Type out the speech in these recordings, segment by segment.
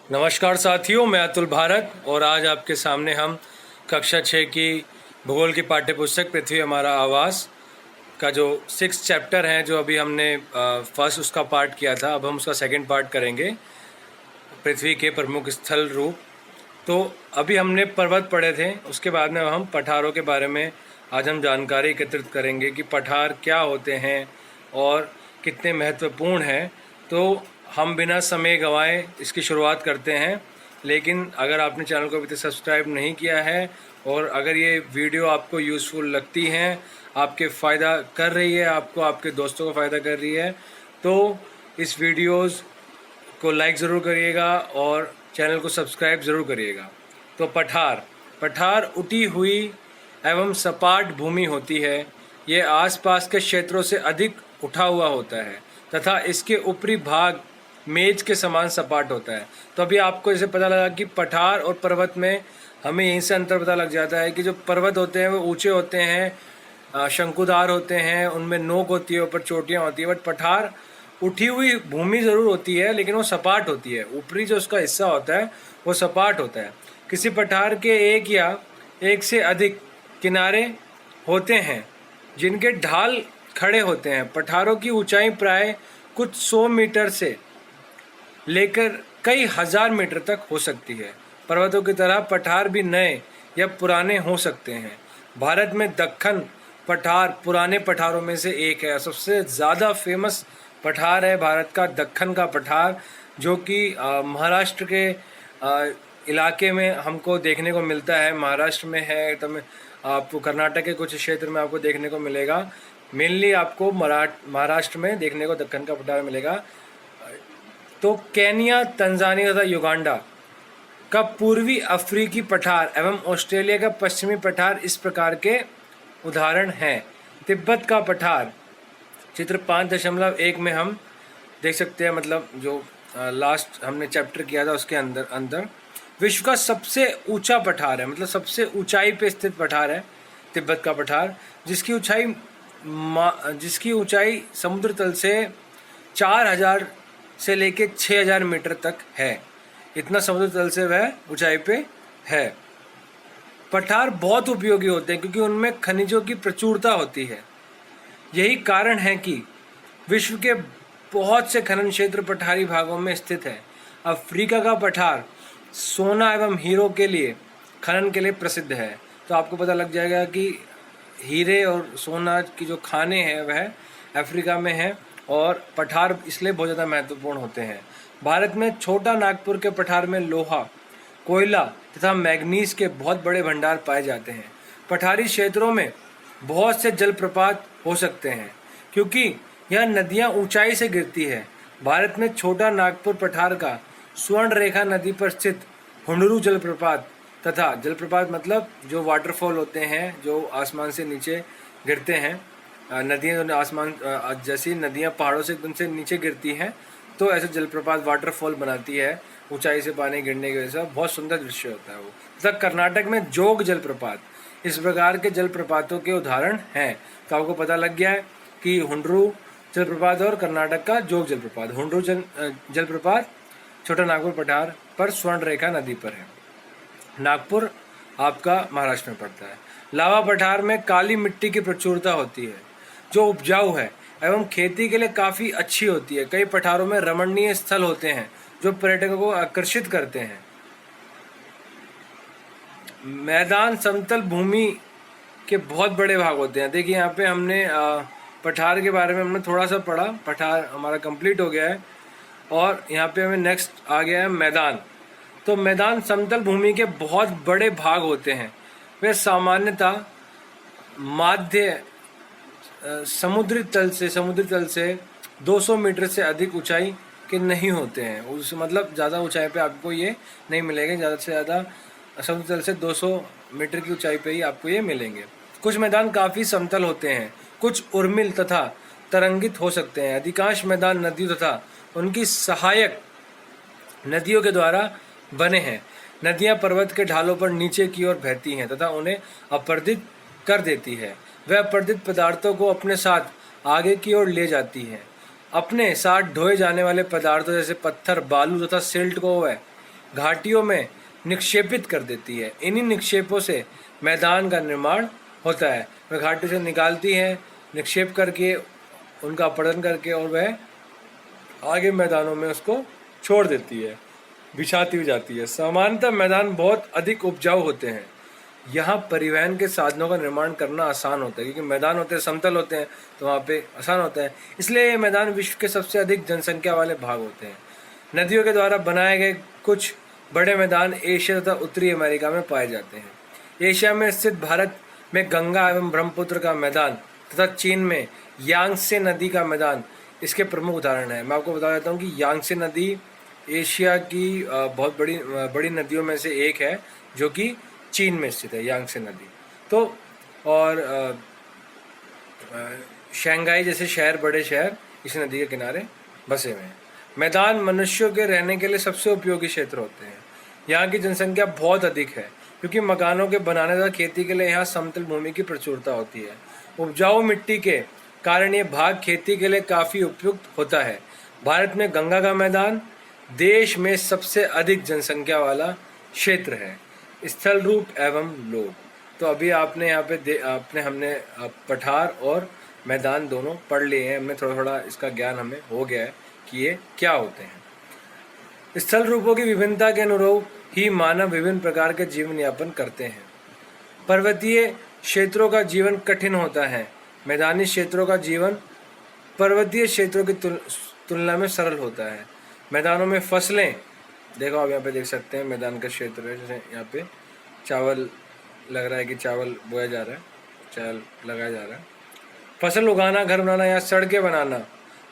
नमस्कार साथियों, मैं अतुल भारत और आज आपके सामने हम कक्षा 6 की भूगोल की पाठ्य पुस्तक पृथ्वी हमारा आवास का जो 6 चैप्टर हैं, जो अभी हमने फर्स्ट उसका पार्ट किया था, अब हम उसका सेकंड पार्ट करेंगे, पृथ्वी के प्रमुख स्थल रूप। तो अभी हमने पर्वत पढ़े थे, उसके बाद में हम पठारों के बारे में आज हम जानकारी एकत्रित करेंगे कि पठार क्या होते हैं और कितने महत्वपूर्ण हैं। तो हम बिना समय गंवाए इसकी शुरुआत करते हैं। लेकिन अगर आपने चैनल को अभी तक सब्सक्राइब नहीं किया है और अगर ये वीडियो आपको यूज़फुल लगती हैं, आपके फ़ायदा कर रही है, आपको आपके दोस्तों को फ़ायदा कर रही है, तो इस वीडियोज़ को लाइक ज़रूर करिएगा और चैनल को सब्सक्राइब ज़रूर करिएगा। तो पठार उठी हुई एवं सपाट भूमि होती है। ये आसपास के क्षेत्रों से अधिक उठा हुआ होता है तथा इसके ऊपरी भाग मेज के समान सपाट होता है। तो अभी आपको इसे पता लगा कि पठार और पर्वत में हमें यहीं से अंतर पता लग जाता है कि जो पर्वत होते हैं वो ऊंचे होते हैं, शंकुधार होते हैं, उनमें नोक होती है, ऊपर चोटियाँ होती है। बट पठार उठी हुई भूमि ज़रूर होती है लेकिन वो सपाट होती है, ऊपरी जो उसका हिस्सा होता है वो सपाट होता है। किसी पठार के एक या एक से अधिक किनारे होते हैं जिनके ढाल खड़े होते हैं। पठारों की ऊंचाई प्राय कुछ 100 मीटर से लेकर कई हजार मीटर तक हो सकती है। पर्वतों की तरह पठार भी नए या पुराने हो सकते हैं। भारत में दक्कन पठार पुराने पठारों में से एक है। सबसे ज़्यादा फेमस पठार है भारत का दक्कन का पठार, जो कि महाराष्ट्र के इलाके में हमको देखने को मिलता है। महाराष्ट्र में है, तो आपको कर्नाटक के कुछ क्षेत्र में आपको देखने को मिलेगा। मेनली आपको महाराष्ट्र में देखने को दक्कन का पठार मिलेगा। तो केन्या, तंजानिया तथा युगांडा का पूर्वी अफ्रीकी पठार एवं ऑस्ट्रेलिया का पश्चिमी पठार इस प्रकार के उदाहरण हैं। तिब्बत का पठार चित्र 5.1 में हम देख सकते हैं, मतलब जो लास्ट हमने चैप्टर किया था उसके अंदर विश्व का सबसे ऊंचा पठार है, मतलब सबसे ऊंचाई पे स्थित पठार है तिब्बत का पठार, जिसकी ऊंचाई समुद्र तल से 4000 से लेके 6000 मीटर तक है। इतना समुद्र तल से वह ऊंचाई पे है। पठार बहुत उपयोगी होते हैं क्योंकि उनमें खनिजों की प्रचुरता होती है। यही कारण है कि विश्व के बहुत से खनन क्षेत्र पठारी भागों में स्थित है। अफ्रीका का पठार सोना एवं हीरो के लिए खनन के लिए प्रसिद्ध है। तो आपको पता लग जाएगा कि हीरे और सोना की जो खाने हैं वह अफ्रीका में है और पठार इसलिए बहुत ज़्यादा महत्वपूर्ण होते हैं। भारत में छोटा नागपुर के पठार में लोहा, कोयला तथा मैग्नीज के बहुत बड़े भंडार पाए जाते हैं। पठारी क्षेत्रों में बहुत से जलप्रपात हो सकते हैं क्योंकि यह नदियां ऊंचाई से गिरती है। भारत में छोटा नागपुर पठार का स्वर्ण रेखा नदी पर स्थित हुंडरू जलप्रपात तथा जलप्रपात मतलब जो वाटरफॉल होते हैं जो आसमान से नीचे गिरते हैं। नदियाँ जो आसमान जैसी नदियाँ पहाड़ों से एकदम से नीचे गिरती हैं तो ऐसे जलप्रपात वाटरफॉल बनाती है ऊंचाई से पानी गिरने की वजह से। बहुत सुंदर दृश्य होता है वो। तथा कर्नाटक में जोग जलप्रपात इस प्रकार के जलप्रपातों के उदाहरण हैं। तो आपको पता लग गया है कि हुंडरू जलप्रपात और कर्नाटक का जोग जलप्रपात। हुंडरू जलप्रपात छोटा नागपुर पठार पर स्वर्ण रेखा नदी पर है। नागपुर आपका महाराष्ट्र में पड़ता है। लावा पठार में काली मिट्टी की प्रचुरता होती है जो उपजाऊ है एवं खेती के लिए काफ़ी अच्छी होती है। कई पठारों में रमणीय स्थल होते हैं जो पर्यटकों को आकर्षित करते हैं। मैदान समतल भूमि के बहुत बड़े भाग होते हैं। देखिए यहाँ पे हमने पठार के बारे में हमने थोड़ा सा पढ़ा, पठार हमारा कंप्लीट हो गया है और यहाँ पे हमें नेक्स्ट आ गया है मैदान। तो मैदान समतल भूमि के बहुत बड़े भाग होते हैं। वे सामान्यतः माध्य समुद्री तल से 200 मीटर से अधिक ऊंचाई के नहीं होते हैं। उस मतलब ज़्यादा ऊंचाई पे आपको ये नहीं मिलेंगे। ज़्यादा से ज़्यादा समुद्र तल से 200 मीटर की ऊंचाई पे ही आपको ये मिलेंगे। कुछ मैदान काफ़ी समतल होते हैं, कुछ उर्मिल तथा तरंगित हो सकते हैं। अधिकांश मैदान नदियों तथा उनकी सहायक नदियों के द्वारा बने हैं। नदियाँ पर्वत के ढालों पर नीचे की ओर बहती हैं तथा उन्हें अपरदित कर देती है। वह अपरदित पदार्थों को अपने साथ आगे की ओर ले जाती है। अपने साथ ढोए जाने वाले पदार्थों जैसे पत्थर, बालू तथा सिल्ट को वह घाटियों में निक्षेपित कर देती है। इन्हीं निक्षेपों से मैदान का निर्माण होता है। वह घाटियों से निकालती है, निक्षेप करके, उनका अपहरण करके, और वह आगे मैदानों में उसको छोड़ देती है, बिछाती हुई जाती है। सामान्यतः मैदान बहुत अधिक उपजाऊ होते हैं। यहाँ परिवहन के साधनों का निर्माण करना आसान होता है, क्योंकि मैदान होते हैं, समतल होते हैं, तो वहाँ पे आसान होता है। इसलिए ये मैदान विश्व के सबसे अधिक जनसंख्या वाले भाग होते हैं। नदियों के द्वारा बनाए गए कुछ बड़े मैदान एशिया तथा उत्तरी अमेरिका में पाए जाते हैं। एशिया में स्थित भारत में गंगा एवं ब्रह्मपुत्र का मैदान तथा चीन में यांगत्से नदी का मैदान इसके प्रमुख उदाहरण है। मैं आपको बता देता हूँ कि यांगत्से नदी एशिया की बहुत बड़ी नदियों में से एक है, जो कि चीन में स्थित है, यांगत्से नदी। तो और शंघाई जैसे शहर, बड़े शहर इस नदी के किनारे बसे हुए हैं। मैदान मनुष्यों के रहने के लिए सबसे उपयोगी क्षेत्र होते हैं। यहाँ की जनसंख्या बहुत अधिक है, क्योंकि मकानों के बनाने तथा खेती के लिए यहाँ समतल भूमि की प्रचुरता होती है। उपजाऊ मिट्टी के कारण ये भाग खेती के लिए काफ़ी उपयुक्त होता है। भारत में गंगा का मैदान देश में सबसे अधिक जनसंख्या वाला क्षेत्र है। स्थल रूप एवं लोग, तो अभी आपने यहाँ पे हमने पठार और मैदान दोनों पढ़ लिए हैं। हमने थोड़ा थोड़ा इसका ज्ञान हमें हो गया है कि ये क्या होते हैं। स्थल रूपों की विभिन्नता के अनुरूप ही मानव विभिन्न प्रकार के जीवन यापन करते हैं। पर्वतीय क्षेत्रों का जीवन कठिन होता है। मैदानी क्षेत्रों का जीवन पर्वतीय क्षेत्रों की तुलना में सरल होता है। मैदानों में फसलें, देखो आप यहाँ पे देख सकते हैं, मैदान का क्षेत्र है, जैसे यहाँ पे चावल लग रहा है कि चावल बोया जा रहा है, चावल लगाया जा रहा है। फसल उगाना, घर बनाना या सड़कें बनाना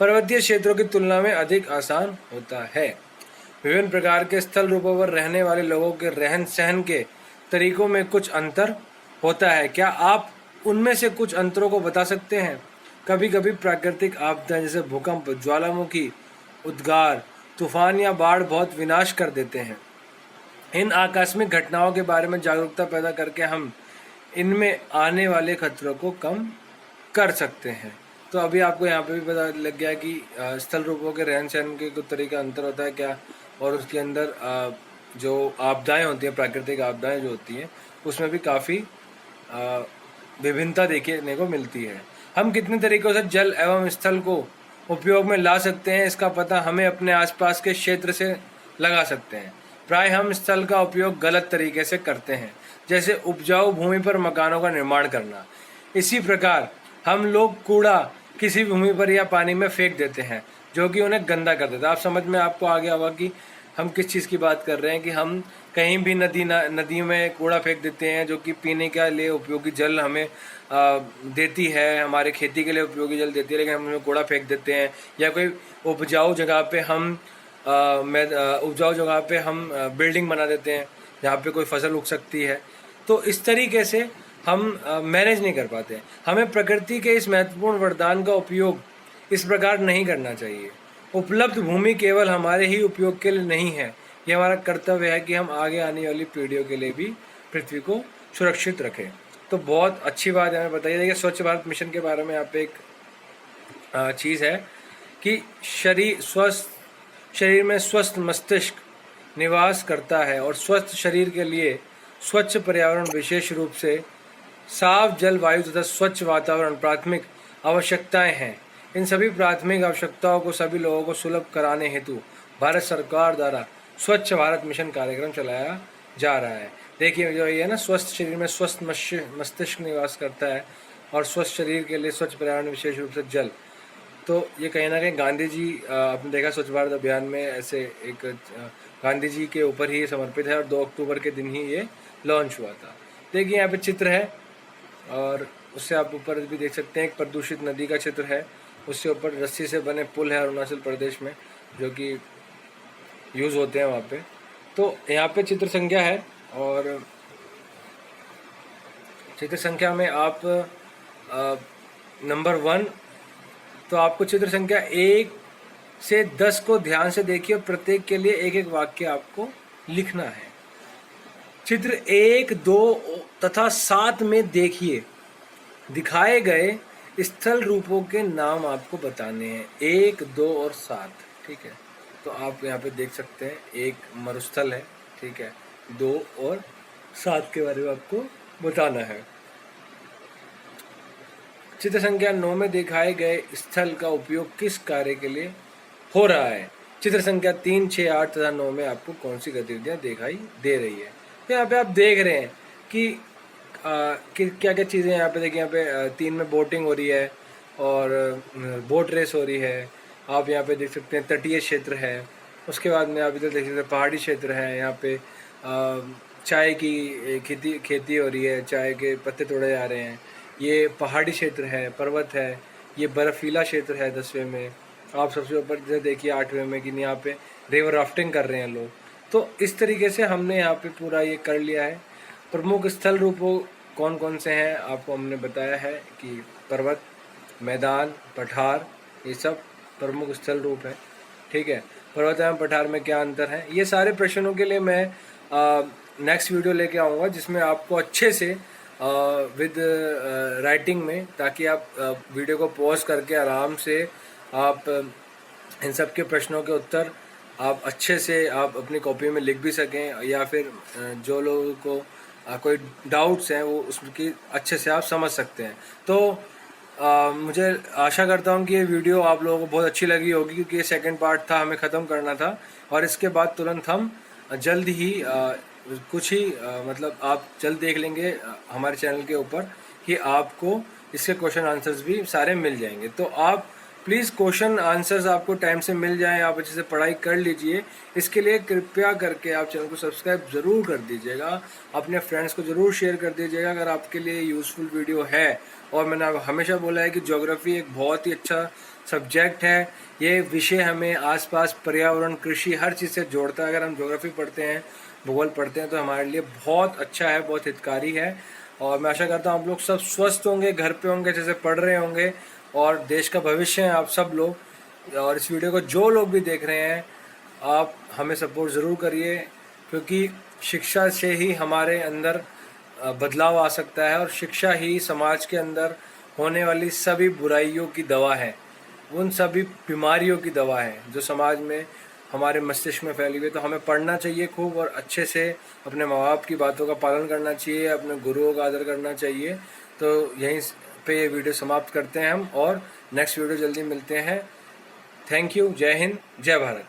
पर्वतीय क्षेत्रों की तुलना में अधिक आसान होता है। विभिन्न प्रकार के स्थल रूपों पर रहने वाले लोगों के रहन सहन के तरीकों में कुछ अंतर होता है। क्या आप उनमें से कुछ अंतरों को बता सकते हैं? कभी कभी प्राकृतिक आपदा जैसे भूकंप, ज्वालामुखी, उद्गार, तूफान या बाढ़ बहुत विनाश कर देते हैं। इन आकस्मिक घटनाओं के बारे में जागरूकता पैदा करके हम इनमें आने वाले खतरों को कम कर सकते हैं। तो अभी आपको यहाँ पे भी पता लग गया कि स्थल रूपों के रहन सहन के कुछ तरीका अंतर होता है क्या, और उसके अंदर जो आपदाएं होती हैं, प्राकृतिक आपदाएं जो होती हैं, उसमें भी काफ़ी विभिन्नता देखने को मिलती है। हम कितने तरीक़ों से जल एवं स्थल को उपयोग में ला सकते हैं, इसका पता हमें अपने आसपास के क्षेत्र से लगा सकते हैं। प्राय हम स्थल का उपयोग गलत तरीके से करते हैं, जैसे उपजाऊ भूमि पर मकानों का निर्माण करना। इसी प्रकार हम लोग कूड़ा किसी भूमि पर या पानी में फेंक देते हैं, जो कि उन्हें गंदा कर देता है। आप समझ में आपको आ गया होगा कि हम किस चीज़ की बात कर रहे हैं, कि हम कहीं भी नदी में कूड़ा फेंक देते हैं, जो कि पीने के लिए उपयोगी जल हमें देती है, हमारे खेती के लिए उपयोगी जल देती है, लेकिन हम उसमें कूड़ा फेंक देते हैं। या कोई उपजाऊ जगह पे हम बिल्डिंग बना देते हैं जहाँ पे कोई फसल उग सकती है। तो इस तरीके से हम मैनेज नहीं कर पाते। हमें प्रकृति के इस महत्वपूर्ण वरदान का उपयोग इस प्रकार नहीं करना चाहिए। उपलब्ध भूमि केवल हमारे ही उपयोग के लिए नहीं है, ये हमारा कर्तव्य है कि हम आगे आने वाली पीढ़ियों के लिए भी पृथ्वी को सुरक्षित रखें। तो बहुत अच्छी बात हमें बताइए। देखिए, स्वच्छ भारत मिशन के बारे में यहाँ पे एक चीज़ है कि शरीर में स्वस्थ मस्तिष्क निवास करता है, और स्वस्थ शरीर के लिए स्वच्छ पर्यावरण, विशेष रूप से साफ जल, वायु तथा स्वच्छ वातावरण प्राथमिक आवश्यकताएं हैं। इन सभी प्राथमिक आवश्यकताओं को सभी लोगों को सुलभ कराने हेतु भारत सरकार द्वारा स्वच्छ भारत मिशन कार्यक्रम चलाया जा रहा है। देखिए, जो ये है ना, स्वस्थ शरीर में स्वस्थ मस्तिष्क निवास करता है, और स्वस्थ शरीर के लिए स्वच्छ पर्यावरण, विशेष रूप से जल। तो ये कहीं ना कहीं गांधी जी, आपने देखा स्वच्छ भारत अभियान में ऐसे एक गांधी जी के ऊपर ही समर्पित है, और 2 अक्टूबर के दिन ही ये लॉन्च हुआ था। देखिए, यहाँ पे चित्र है, और उससे आप ऊपर भी देख सकते हैं एक प्रदूषित नदी का चित्र है। उससे ऊपर रस्सी से बने पुल है अरुणाचल प्रदेश में, जो कि यूज़ होते हैं वहाँ पे। तो यहाँ पे चित्र संख्या है, और चित्र संख्या में आप नंबर 1, तो आपको चित्र संख्या 1 से 10 को ध्यान से देखिए, और प्रत्येक के लिए एक एक वाक्य आपको लिखना है। चित्र 1, 2 तथा 7 में देखिए, दिखाए गए स्थल रूपों के नाम आपको बताने हैं, 1, 2 और 7। ठीक है, तो आप यहाँ पे देख सकते हैं एक मरुस्थल है, ठीक है, 2 और 7 के बारे में आपको बताना है। चित्र संख्या 9 में दिखाए गए स्थल का उपयोग किस कार्य के लिए हो रहा है? चित्र संख्या 3, 6, 8 तथा 9 में आपको कौन सी गतिविधियां दिखाई दे रही है? तो यहाँ पे आप देख रहे हैं कि क्या क्या चीज़ें यहाँ पे देखिए। यहाँ पे 3 में बोटिंग हो रही है और बोट रेस हो रही है। आप यहाँ पे देख सकते हैं तटीय क्षेत्र है। उसके बाद में आप इधर देख सकते हैं पहाड़ी क्षेत्र है। यहाँ पे चाय की खेती हो रही है, चाय के पत्ते तोड़े जा रहे हैं। ये पहाड़ी क्षेत्र है, पर्वत है। ये बर्फीला क्षेत्र है 10वें में। आप सबसे ऊपर इधर देखिए 8वें में कि यहाँ पे रिवर राफ्टिंग कर रहे हैं लोग। तो इस तरीके से हमने यहाँ पे पूरा ये कर लिया है। प्रमुख स्थल रूपों कौन कौन से हैं आपको हमने बताया है कि पर्वत, मैदान, पठार, ये सब प्रमुख स्थल रूप है, ठीक है। पर्वत एवं पठार में क्या अंतर है, ये सारे प्रश्नों के लिए मैं नेक्स्ट वीडियो लेके आऊँगा जिसमें आपको अच्छे से विद राइटिंग में, ताकि आप वीडियो को पॉज करके आराम से आप इन सब के प्रश्नों के उत्तर आप अच्छे से आप अपनी कॉपी में लिख भी सकें, या फिर जो लोगों को कोई डाउट्स हैं वो उसकी अच्छे से आप समझ सकते हैं। तो मुझे आशा करता हूँ कि ये वीडियो आप लोगों को बहुत अच्छी लगी होगी, क्योंकि ये सेकंड पार्ट था, हमें ख़त्म करना था। और इसके बाद तुरंत हम जल्द ही कुछ ही मतलब आप जल्द देख लेंगे हमारे चैनल के ऊपर कि आपको इसके क्वेश्चन आंसर्स भी सारे मिल जाएंगे। तो आप प्लीज़ क्वेश्चन आंसर्स आपको टाइम से मिल जाएं, आप अच्छे से पढ़ाई कर लीजिए। इसके लिए कृपया करके आप चैनल को सब्सक्राइब ज़रूर कर दीजिएगा, अपने फ्रेंड्स को ज़रूर शेयर कर दीजिएगा अगर आपके लिए यूज़फुल वीडियो है। और मैंने हमेशा बोला है कि ज्योग्राफी एक बहुत ही अच्छा सब्जेक्ट है। ये विषय हमें आसपास पर्यावरण, कृषि, हर चीज़ से जोड़ता है। अगर हम ज्योग्राफी पढ़ते हैं, भूगोल पढ़ते हैं, तो हमारे लिए बहुत अच्छा है, बहुत हितकारी है। और मैं आशा करता हूँ आप लोग सब स्वस्थ होंगे, घर पे होंगे, जैसे पढ़ रहे होंगे, और देश का भविष्य है आप सब लोग। और इस वीडियो को जो लोग भी देख रहे हैं, आप हमें सपोर्ट ज़रूर करिए, क्योंकि शिक्षा से ही हमारे अंदर बदलाव आ सकता है, और शिक्षा ही समाज के अंदर होने वाली सभी बुराइयों की दवा है, उन सभी बीमारियों की दवा है जो समाज में हमारे मस्तिष्क में फैली हुई है। तो हमें पढ़ना चाहिए खूब, और अच्छे से अपने माँ बाप की बातों का पालन करना चाहिए, अपने गुरुओं का आदर करना चाहिए। तो यहीं पे ये वीडियो समाप्त करते हैं हम, और नेक्स्ट वीडियो जल्दी मिलते हैं। Thank you. जय हिंद, जय भारत।